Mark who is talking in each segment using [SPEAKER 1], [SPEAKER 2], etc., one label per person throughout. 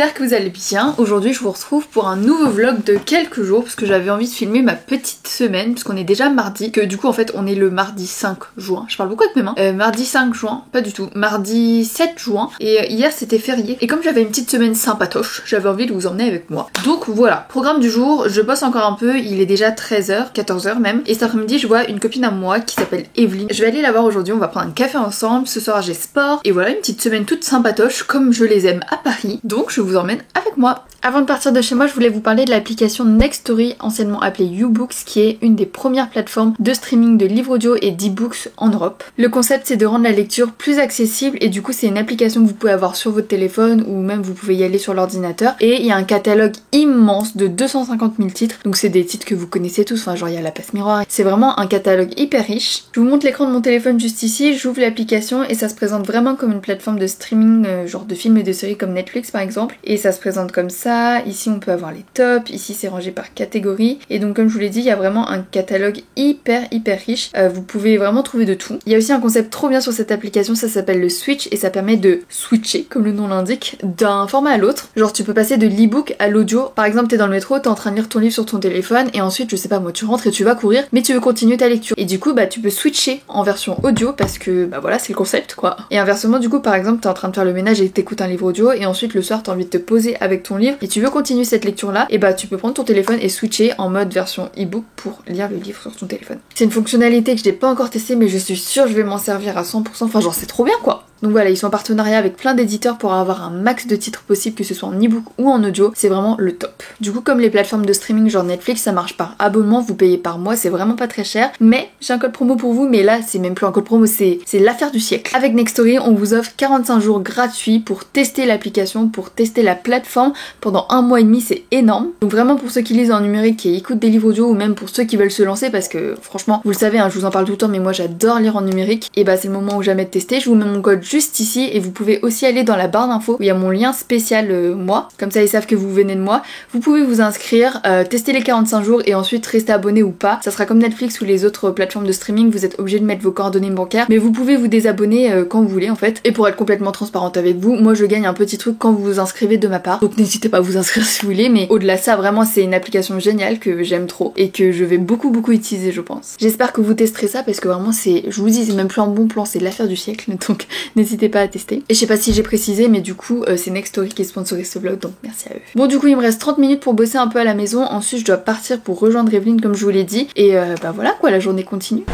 [SPEAKER 1] j'espère que vous allez bien. Aujourd'hui je vous retrouve pour un nouveau vlog de quelques jours parce que j'avais envie de filmer ma petite semaine puisqu'on est déjà mardi, que du coup en fait on est le mardi 5 juin, je parle beaucoup avec mes mains, mardi 5 juin, pas du tout, mardi 7 juin et hier c'était férié et comme j'avais une petite semaine sympatoche, j'avais envie de vous emmener avec moi. Donc voilà, programme du jour, je bosse encore un peu, il est déjà 13h, 14h même et cet après-midi je vois une copine à moi qui s'appelle Evelyne. Je vais aller la voir aujourd'hui, on va prendre un café ensemble, ce soir j'ai sport et voilà une petite semaine toute sympatoche comme je les aime à Paris, donc je vous emmène avec moi. Avant de partir de chez moi, je voulais vous parler de l'application Nextory, anciennement appelée YouBooks, qui est une des premières plateformes de streaming de livres audio et d'e-books en Europe. Le concept c'est de rendre la lecture plus accessible et du coup c'est une application que vous pouvez avoir sur votre téléphone ou même vous pouvez y aller sur l'ordinateur et il y a un catalogue immense de 250 000 titres, donc c'est des titres que vous connaissez tous, enfin genre il y a La Passe Miroir, c'est vraiment un catalogue hyper riche. Je vous montre l'écran de mon téléphone juste ici, j'ouvre l'application et ça se présente vraiment comme une plateforme de streaming genre de films et de séries comme Netflix par exemple et ça se présente comme ça. Ici on peut avoir les tops, ici c'est rangé par catégorie et donc comme je vous l'ai dit il y a vraiment un catalogue hyper riche, vous pouvez vraiment trouver de tout. Il y a aussi un concept trop bien sur cette application, ça s'appelle le switch et ça permet de switcher comme le nom l'indique d'un format à l'autre. Genre tu peux passer de l'e-book à l'audio, par exemple t'es dans le métro, t'es en train de lire ton livre sur ton téléphone et ensuite je sais pas moi tu rentres et tu vas courir mais tu veux continuer ta lecture et du coup bah tu peux switcher en version audio parce que bah voilà c'est le concept quoi. Et inversement du coup par exemple t'es en train de faire le ménage et t'écoutes un livre audio et ensuite le soir t'as envie de te poser avec ton livre et tu veux continuer cette lecture là, et bah tu peux prendre ton téléphone et switcher en mode version e-book pour lire le livre sur ton téléphone. C'est une fonctionnalité que je n'ai pas encore testée mais je suis sûre que je vais m'en servir à 100%, enfin genre c'est trop bien quoi. Donc voilà, ils sont en partenariat avec plein d'éditeurs pour avoir un max de titres possible, que ce soit en e-book ou en audio, c'est vraiment le top. Du coup comme les plateformes de streaming genre Netflix, ça marche par abonnement, vous payez par mois, c'est vraiment pas très cher, mais j'ai un code promo pour vous, mais là c'est même plus un code promo, c'est l'affaire du siècle. Avec Nextory, on vous offre 45 jours gratuits pour tester l'application, pour tester la plateforme pendant un mois et demi, c'est énorme. Donc vraiment pour ceux qui lisent en numérique et écoutent des livres audio ou même pour ceux qui veulent se lancer parce que franchement, vous le savez, hein, je vous en parle tout le temps mais moi j'adore lire en numérique, et bah c'est le moment où jamais de tester, je vous mets mon code juste ici et vous pouvez aussi aller dans la barre d'infos où il y a mon lien spécial moi, comme ça ils savent que vous venez de moi. Vous pouvez vous inscrire, tester les 45 jours et ensuite rester abonné ou pas. Ça sera comme Netflix ou les autres plateformes de streaming, vous êtes obligé de mettre vos coordonnées bancaires, mais vous pouvez vous désabonner quand vous voulez en fait. Et pour être complètement transparente avec vous, moi je gagne un petit truc quand vous vous inscrivez de ma part, donc n'hésitez pas à vous inscrire si vous voulez, mais au-delà de ça vraiment c'est une application géniale que j'aime trop et que je vais beaucoup utiliser je pense. J'espère que vous testerez ça parce que vraiment c'est, je vous dis, c'est même plus un bon plan, c'est l'affaire du siècle, donc n'hésitez pas à tester. Et je sais pas si j'ai précisé mais du coup c'est Nextory qui sponsorise ce vlog, donc merci à eux. Bon du coup il me reste 30 minutes pour bosser un peu à la maison, ensuite je dois partir pour rejoindre Evelyne comme je vous l'ai dit et bah voilà quoi, la journée continue.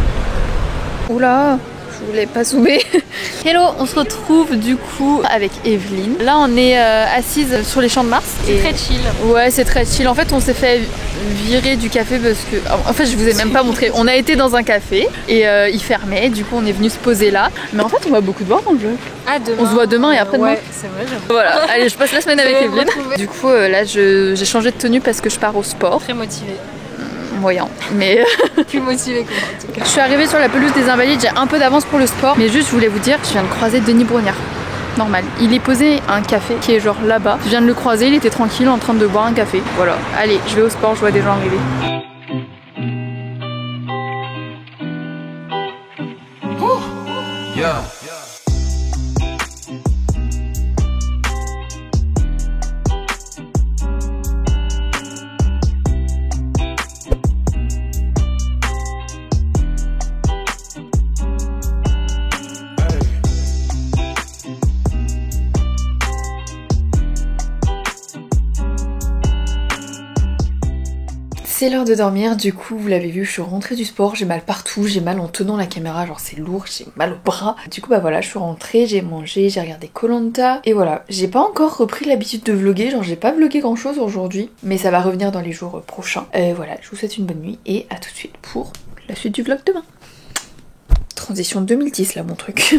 [SPEAKER 1] Oula, je voulais pas zoomer. Hello, on se retrouve du coup avec Evelyne. Là on est assise sur les champs de Mars.
[SPEAKER 2] C'est très chill.
[SPEAKER 1] Ouais c'est très chill. En fait on s'est fait virer du café parce que... En fait je vous ai même pas montré. On a été dans un café et il fermait. Du coup on est venu se poser là. Mais en fait on va beaucoup de voir dans le vlog.
[SPEAKER 2] Ah, demain.
[SPEAKER 1] On se voit demain et après-demain.
[SPEAKER 2] Ouais c'est vrai j'avoue.
[SPEAKER 1] Voilà, allez je passe la semaine avec Evelyne. Du coup là j'ai changé de tenue parce que je pars au sport.
[SPEAKER 2] Très motivée.
[SPEAKER 1] Moyen, mais...
[SPEAKER 2] Plus motivée que moi en tout cas.
[SPEAKER 1] Je suis arrivée sur la pelouse des Invalides, j'ai un peu d'avance pour le sport, mais juste je voulais vous dire, je viens de croiser Denis Brognard. Normal. Il est posé un café qui est genre là-bas. Je viens de le croiser, il était tranquille en train de boire un café. Voilà. Allez, je vais au sport, je vois des gens arriver.
[SPEAKER 3] Yeah.
[SPEAKER 1] C'est l'heure de dormir, du coup vous l'avez vu, je suis rentrée du sport, j'ai mal partout, j'ai mal en tenant la caméra, genre c'est lourd, j'ai mal au bras. Du coup bah voilà, je suis rentrée, j'ai mangé, j'ai regardé Koh Lanta et voilà. J'ai pas encore repris l'habitude de vlogger, genre j'ai pas vlogué grand chose aujourd'hui, mais ça va revenir dans les jours prochains. Voilà, je vous souhaite une bonne nuit et à tout de suite pour la suite du vlog demain. Transition 2010 là mon truc.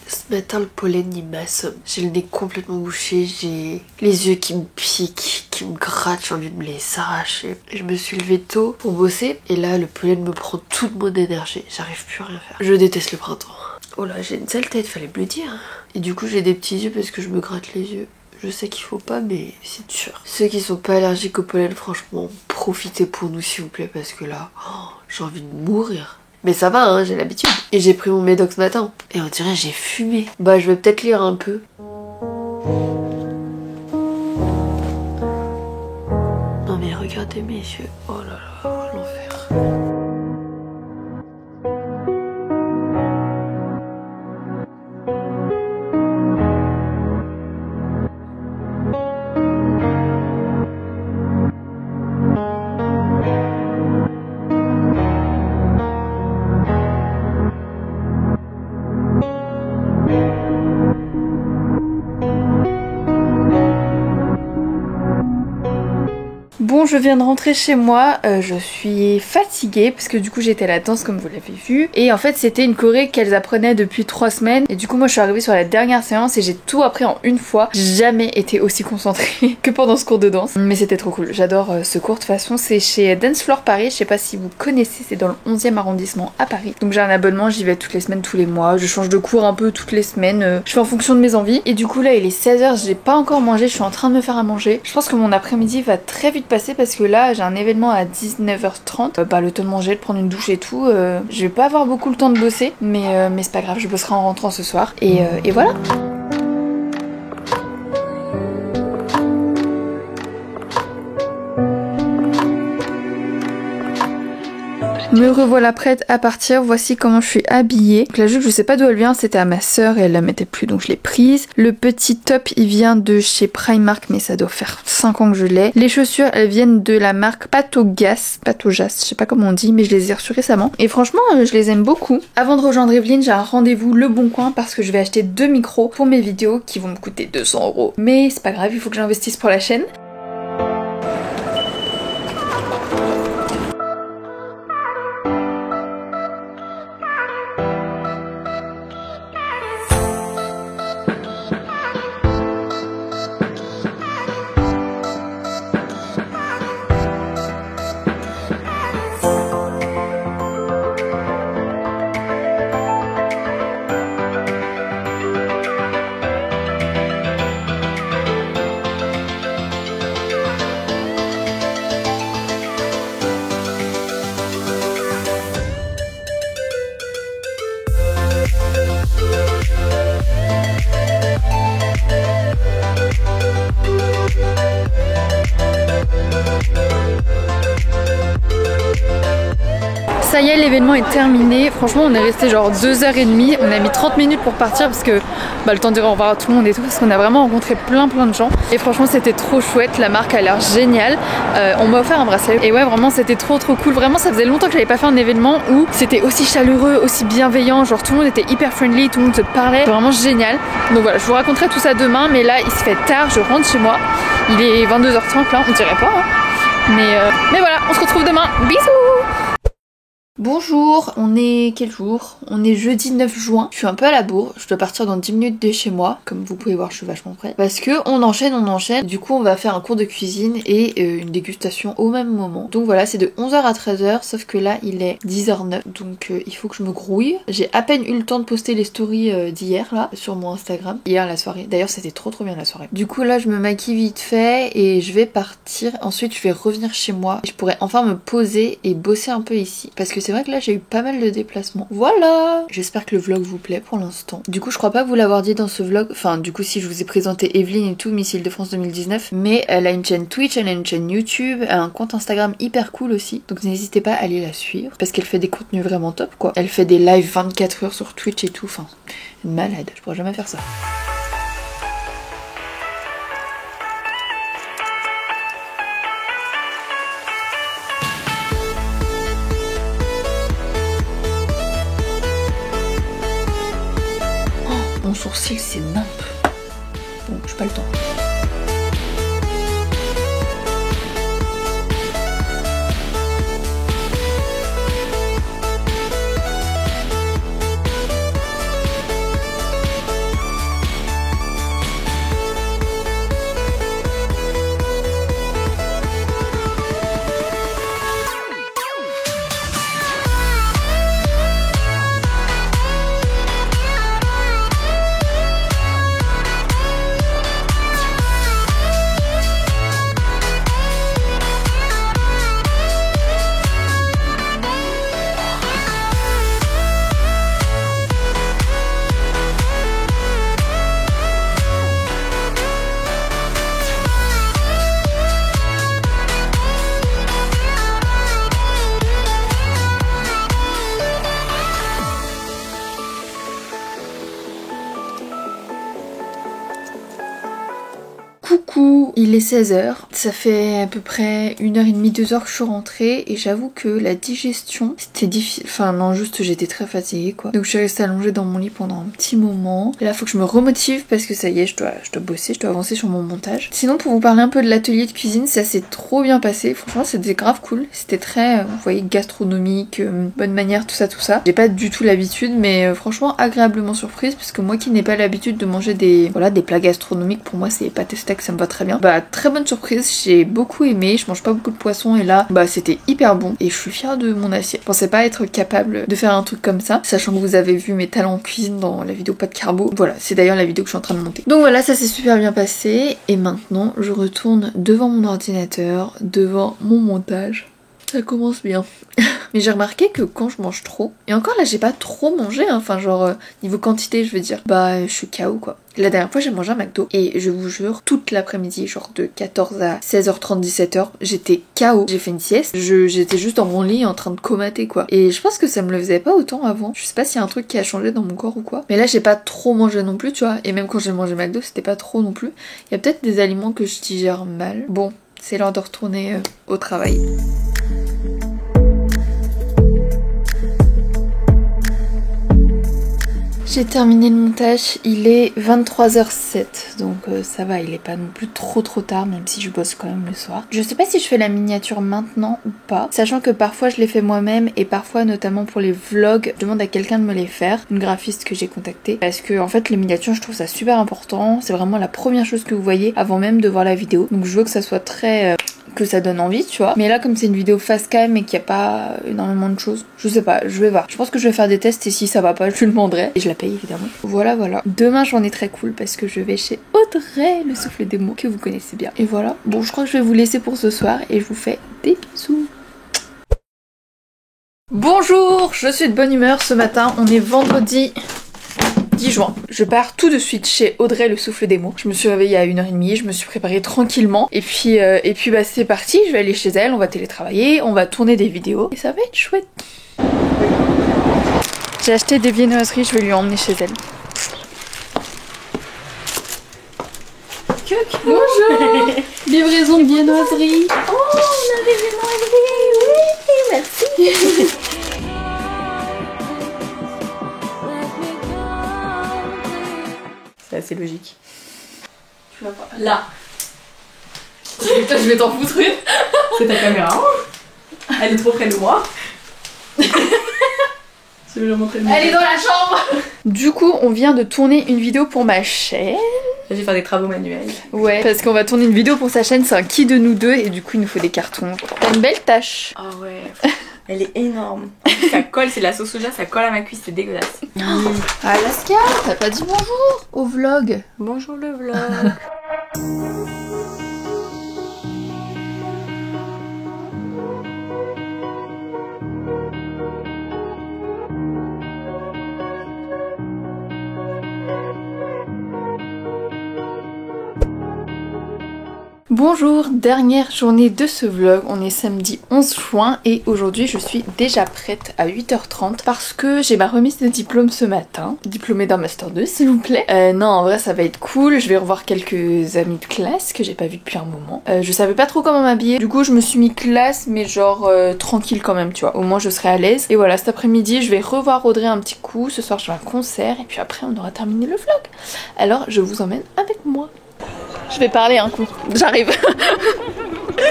[SPEAKER 1] Ce matin le pollen il m'assomme. J'ai le nez complètement bouché, j'ai les yeux qui me piquent, qui me grattent, j'ai envie de me les arracher. Je me suis levée tôt pour bosser et là le pollen me prend toute mon énergie, j'arrive plus à rien faire. Je déteste le printemps. Oh là j'ai une sale tête, fallait me le dire. Et du coup j'ai des petits yeux parce que je me gratte les yeux.
[SPEAKER 3] Je sais qu'il faut pas, mais c'est dur. Ceux qui sont pas allergiques au pollen, franchement, profitez pour nous s'il vous plaît, parce que là, j'ai envie de mourir. Mais ça va, hein, j'ai l'habitude. Et j'ai pris mon médoc ce matin. Et on dirait j'ai fumé. Bah, je vais peut-être lire un peu. Non mais regardez mes yeux. Oh là là, l'enfer.
[SPEAKER 1] Bon, je viens de rentrer chez moi, je suis fatiguée parce que du coup j'étais à la danse comme vous l'avez vu et en fait c'était une choré qu'elles apprenaient depuis 3 semaines et du coup moi je suis arrivée sur la dernière séance et j'ai tout appris en une fois. J'ai jamais été aussi concentrée que pendant ce cours de danse, mais c'était trop cool, j'adore ce cours. De toute façon c'est chez Dance Floor Paris, je sais pas si vous connaissez, c'est dans le 11e arrondissement à Paris. Donc j'ai un abonnement, j'y vais toutes les semaines, tous les mois, je change de cours un peu toutes les semaines, je fais en fonction de mes envies et du coup là il est 16h, j'ai pas encore mangé, je suis en train de me faire à manger. Je pense que mon après-midi va très vite passer parce que là j'ai un événement à 19h30, bah le temps de manger, de prendre une douche et tout, je vais pas avoir beaucoup le temps de bosser mais c'est pas grave, je bosserai en rentrant ce soir et voilà. Me revoilà prête à partir, voici comment je suis habillée. Donc la jupe je sais pas d'où elle vient, c'était à ma soeur et elle la mettait plus donc je l'ai prise. Le petit top il vient de chez Primark mais ça doit faire 5 ans que je l'ai. Les chaussures elles viennent de la marque Patogas, je sais pas comment on dit mais je les ai reçues récemment. Et franchement je les aime beaucoup. Avant de rejoindre Evelyne j'ai un rendez-vous Le Bon Coin parce que je vais acheter 2 micros pour mes vidéos qui vont me coûter 200 €. Mais c'est pas grave, il faut que j'investisse pour la chaîne. Ça y est, l'événement est terminé. Franchement, on est resté genre 2h30. On a mis 30 minutes pour partir parce que le temps de dire au revoir à tout le monde et tout, parce qu'on a vraiment rencontré plein de gens. Et franchement, c'était trop chouette. La marque a l'air géniale. On m'a offert un bracelet. Et ouais, vraiment, c'était trop cool. Vraiment, ça faisait longtemps que j'avais pas fait un événement où c'était aussi chaleureux, aussi bienveillant. Genre, tout le monde était hyper friendly, tout le monde se parlait. C'était vraiment génial. Donc voilà, je vous raconterai tout ça demain. Mais là, il se fait tard. Je rentre chez moi. Il est 22h30 là, on dirait pas. Hein. Mais voilà, on se retrouve demain. Bisous! Bonjour, on est quel jour? On est jeudi 9 juin. Je suis un peu à la bourre, je dois partir dans 10 minutes de chez moi. Comme vous pouvez voir, je suis vachement prête. Parce que on enchaîne. Du coup, on va faire un cours de cuisine et une dégustation au même moment. Donc voilà, c'est de 11h à 13h, sauf que là, il est 10h09. Donc il faut que je me grouille. J'ai à peine eu le temps de poster les stories d'hier, là, sur mon Instagram. Hier, la soirée. D'ailleurs, c'était trop bien la soirée. Du coup, là, je me maquille vite fait et je vais partir. Ensuite, je vais revenir chez moi. Je pourrais enfin me poser et bosser un peu ici. Parce que c'est vrai que là j'ai eu pas mal de déplacements. Voilà. J'espère que le vlog vous plaît pour l'instant. Du coup je crois pas vous l'avoir dit dans ce vlog. Enfin du coup si je vous ai présenté Evelyne et tout, Miss Île-de-France 2019. Mais elle a une chaîne Twitch, elle a une chaîne YouTube, elle a un compte Instagram hyper cool aussi. Donc n'hésitez pas à aller la suivre. Parce qu'elle fait des contenus vraiment top quoi. Elle fait des lives 24 heures sur Twitch et tout. Enfin une malade. Je pourrais jamais faire ça. Mon sourcil c'est nimp. Bon, j'ai pas le temps. Il est 16h, ça fait à peu près 1h30, 2h que je suis rentrée et j'avoue que la digestion c'était difficile, enfin non juste j'étais très fatiguée quoi. Donc je suis restée allongée dans mon lit pendant un petit moment. Et là faut que je me remotive parce que ça y est je dois bosser, je dois avancer sur mon montage. Sinon pour vous parler un peu de l'atelier de cuisine, ça s'est trop bien passé, franchement c'était grave cool. C'était très, vous voyez, gastronomique, bonne manière, tout ça. J'ai pas du tout l'habitude mais franchement agréablement surprise parce que moi qui n'ai pas l'habitude de manger des plats gastronomiques, pour moi c'est pâté steak, ça me va très bien. Bah très bonne surprise, j'ai beaucoup aimé, je mange pas beaucoup de poisson et là bah c'était hyper bon et je suis fière de mon assiette. Je pensais pas être capable de faire un truc comme ça, sachant que vous avez vu mes talents en cuisine dans la vidéo pas de carbo. Voilà, c'est d'ailleurs la vidéo que je suis en train de monter. Donc voilà, ça s'est super bien passé et maintenant je retourne devant mon ordinateur, devant mon montage. Ça commence bien. Mais j'ai remarqué que quand je mange trop, et encore là j'ai pas trop mangé, hein, enfin genre niveau quantité je veux dire, bah je suis KO quoi. La dernière fois j'ai mangé un McDo et je vous jure toute l'après-midi, genre de 14 à 16h30, 17h, j'étais KO. J'ai fait une sieste, j'étais juste dans mon lit en train de comater quoi. Et je pense que ça me le faisait pas autant avant. Je sais pas s'il y a un truc qui a changé dans mon corps ou quoi. Mais là j'ai pas trop mangé non plus tu vois. Et même quand j'ai mangé McDo c'était pas trop non plus. Il y a peut-être des aliments que je digère mal. Bon, c'est l'heure de retourner au travail. J'ai terminé le montage, il est 23h07, donc ça va, il est pas non plus trop tard, même si je bosse quand même le soir. Je sais pas si je fais la miniature maintenant ou pas, sachant que parfois je les fais moi-même et parfois notamment pour les vlogs, je demande à quelqu'un de me les faire, une graphiste que j'ai contactée, parce que en fait les miniatures je trouve ça super important, c'est vraiment la première chose que vous voyez avant même de voir la vidéo, donc je veux que ça soit très... que ça donne envie tu vois, mais là comme c'est une vidéo face cam et qu'il n'y a pas énormément de choses, je sais pas, je vais voir. Je pense que je vais faire des tests et si ça va pas je le demanderai et je la paye évidemment. Voilà. Demain j'en ai très cool parce que je vais chez Audrey, le souffle des mots que vous connaissez bien. Et voilà, bon je crois que je vais vous laisser pour ce soir et je vous fais des bisous. Bonjour, je suis de bonne humeur ce matin, on est vendredi 10 juin. Je pars tout de suite chez Audrey, le souffle des mots. Je me suis réveillée à 1h30, je me suis préparée tranquillement. Et puis bah c'est parti, je vais aller chez elle, on va télétravailler, on va tourner des vidéos. Et ça va être chouette. J'ai acheté des viennoiseries, je vais lui emmener chez elle. Bonjour. Livraison de viennoiseries. Oh, on a des viennoiseries, oui, merci. C'est assez logique. Tu vas pas.
[SPEAKER 2] Là.
[SPEAKER 1] Putain, je vais t'en foutre une.
[SPEAKER 2] C'est ta caméra. Elle est trop près de moi. Je vais lui montrer le
[SPEAKER 1] Elle est dans la chambre. Du coup, on vient de tourner une vidéo pour ma chaîne.
[SPEAKER 2] Je vais faire des travaux manuels.
[SPEAKER 1] Ouais, parce qu'on va tourner une vidéo pour sa chaîne, c'est un qui de nous deux et du coup il nous faut des cartons. T'as une belle tâche.
[SPEAKER 2] Ah ouais. Elle est énorme. Ça colle, c'est de la sauce soja, ça colle à ma cuisse, c'est dégueulasse.
[SPEAKER 1] Alaska, t'as pas dit bonjour au vlog.
[SPEAKER 2] Bonjour le vlog.
[SPEAKER 1] Bonjour, dernière journée de ce vlog, on est samedi 11 juin et aujourd'hui je suis déjà prête à 8h30 parce que j'ai ma remise de diplôme ce matin, diplômée d'un master 2 s'il vous plaît. Non en vrai ça va être cool, je vais revoir quelques amis de classe que j'ai pas vu depuis un moment. Je savais pas trop comment m'habiller, du coup je me suis mis classe mais genre tranquille quand même tu vois, au moins je serai à l'aise. Et voilà, cet après-midi je vais revoir Audrey un petit coup, ce soir je vais à un concert et puis après on aura terminé le vlog. Alors je vous emmène avec moi. Je vais parler un coup, j'arrive.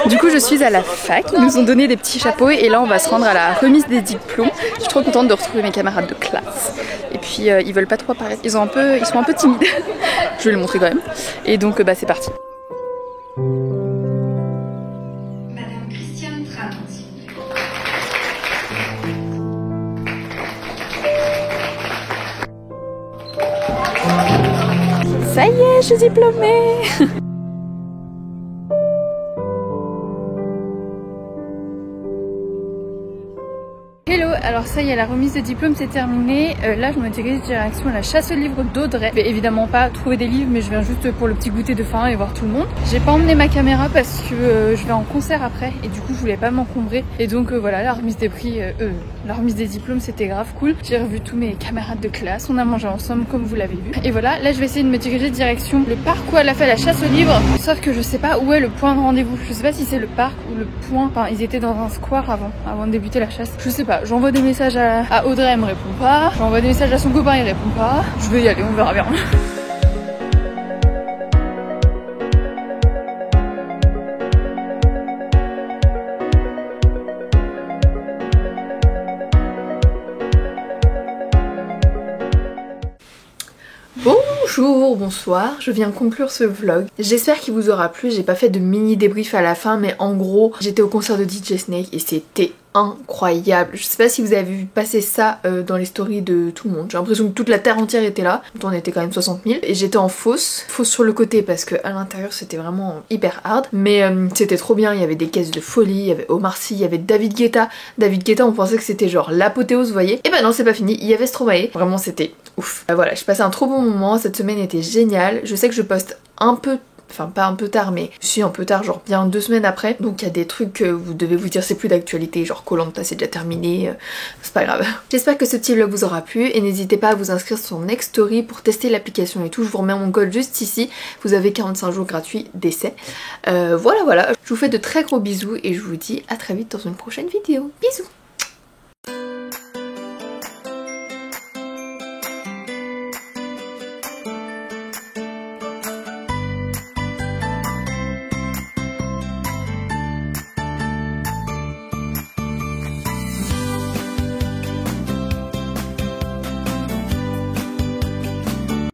[SPEAKER 1] Du coup je suis à la fac, ils nous ont donné des petits chapeaux et là on va se rendre à la remise des diplômes. Je suis trop contente de retrouver mes camarades de classe. Et puis ils veulent pas trop apparaître, ils sont un peu timides. Je vais les montrer quand même. Et donc bah c'est parti.
[SPEAKER 4] Madame Christiane Tran, s'il vous plaît.
[SPEAKER 1] Ça y est, je suis diplômée. Hello, alors ça y est, la remise de diplôme c'est terminé. Là je me dirige direction à la chasse aux livres d'Audrey. Je vais évidemment pas trouver des livres, mais je viens juste pour le petit goûter de fin et voir tout le monde. J'ai pas emmené ma caméra parce que je vais en concert après et du coup je voulais pas m'encombrer. Et donc voilà, la remise des prix, la remise des diplômes c'était grave cool. J'ai revu tous mes camarades de classe, on a mangé ensemble comme vous l'avez vu. Et voilà, là je vais essayer de me diriger direction le parc où elle a fait la chasse aux livres. Sauf que je sais pas où est le point de rendez-vous. Je sais pas si c'est le parc ou le point. Enfin, ils étaient dans un square avant de débuter la chasse. Je sais pas. J'envoie des messages à Audrey, elle me répond pas. J'envoie des messages à son copain, il répond pas. Je vais y aller, on verra bien. Bonjour, bonsoir, je viens conclure ce vlog. J'espère qu'il vous aura plu, j'ai pas fait de mini débrief à la fin, mais en gros, j'étais au concert de DJ Snake et c'était incroyable. Je sais pas si vous avez vu passer ça dans les stories de tout le monde. J'ai l'impression que toute la terre entière était là. On était quand même 60 000. Et j'étais en fausse sur le côté parce que à l'intérieur c'était vraiment hyper hard. Mais c'était trop bien, il y avait des caisses de folie, il y avait Omar Sy, il y avait David Guetta. David Guetta, on pensait que c'était genre l'apothéose, vous voyez. Et ben non, c'est pas fini, il y avait Stromae. Vraiment c'était ouf. Voilà, j'ai passé un trop bon moment, cette semaine était géniale. Je sais que je poste un peu, enfin pas un peu tard, mais si un peu tard, genre bien 2 semaines après. Donc il y a des trucs que vous devez vous dire c'est plus d'actualité, genre Koh-Lanta c'est déjà terminé, c'est pas grave. J'espère que ce petit vlog vous aura plu et n'hésitez pas à vous inscrire sur Next Story pour tester l'application et tout. Je vous remets mon code juste ici, vous avez 45 jours gratuits d'essai. Voilà, je vous fais de très gros bisous et je vous dis à très vite dans une prochaine vidéo. Bisous.